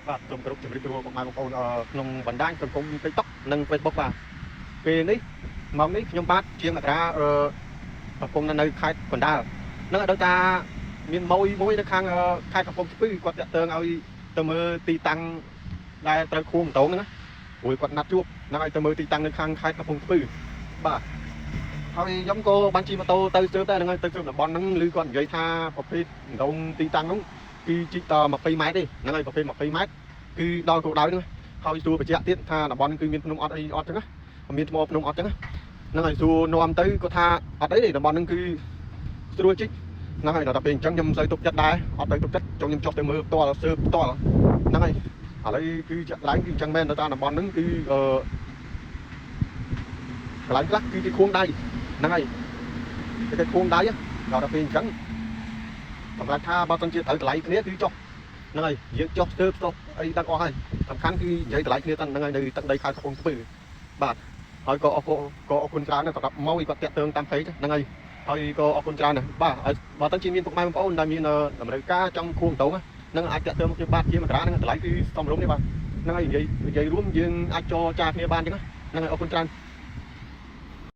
បាទសូមគោរពជម្រាបសួរពុកម៉ែបងប្អូនក្នុងបណ្ដាញសង្គម TikTok និង Facebook បាទពេលនេះម៉ោងនេះខ្ញុំបាទជាងអក្សរាកំពុងនៅខេត្តកណ្ដាលនឹងឲ្យដឹងថាមានមួយនៅខាងខេត្តកំពង់ស្ពឺគាត់តាក់ទងឲ្យទៅមើលទីតាំងដែលត្រូវខួងម៉ូតូហ្នឹងណាព្រោះគាត់ណាត់ជួបនឹងឲ្យទៅមើលទីតាំងនៅខាងខេត្តកំពង់ស្ពឺបាទហើយខ្ញុំក៏បានជិះម៉ូតូទៅជើបដែរហ្នឹងហើយទៅជើបតំបន់ហ្នឹងឬគាត់និយាយថាប្រភេទម្ដងទីតាំងហ្នឹងគឺជីកត20 ម៉ែត្រទេហ្នឹងហើយប្រភេទ20 ម៉ែត្រគឺដល់គោលដៅហ្នឹងហើយសួរបញ្ជាក់ទៀតថាតំបន់គឺមានភ្នំអត់អីអត់ចឹងណាមានថ្មភ្នំអត់ចឹងណាហ្នឹងហើយសួរនាំទៅគាត់ថាអត់អីទេតំបន់ហ្នឹងគឺស្រួលជីកហ្នឹងហើយដល់ពេលអញ្ចឹងខ្ញុំមិនសូវទុកចិត្តដែរអត់ទៅទុកចិត្តចង់ខ្ញុំចុះទៅមើលផ្ទាល់សើផ្ទាល់ហ្នឹងហើយឥឡូវគឺជាក់ឡើងគឺអញ្ចឹងមែនដល់តាមតំបន់ហ្នឹងគឺកន្លែងខ្លះគឺគេខួងដៃហ្នឹងហើយគេខួងដៃដល់ពេលអញ្ចឹងសម្រាប់ថាបើសិនជាត្រូវកន្លែងគ្នាគឺចុះហ្នឹងហើយយើងចុះស្ទើផ្ទោះអីដឹងអស់ហើយសំខាន់គឺនិយាយកន្លែងគ្នាហ្នឹងហើយនៅទឹកដីខេត្តកំពង់ស្ពឺបាទហើយក៏អរគុណច្រើនសម្រាប់មកគាត់តាក់ទងតាមពេកហ្នឹងហើយក៏អរគុណច្រើនដែរបាទបើសិនជាមានពុកម៉ែបងប្អូនដែលមានតម្រូវការចង់ខួងម៉ូតូហ្នឹងអាចតាក់ទងមកខ្ញុំបាទជាមកក្រាហ្នឹងកន្លែងគឺសមរម្យទេបាទហ្នឹងហើយនិយាយរួមយើងអាចចរចាគ្នាបានអញ្ចឹងហ្នឹងហើយអរគុណច្រើន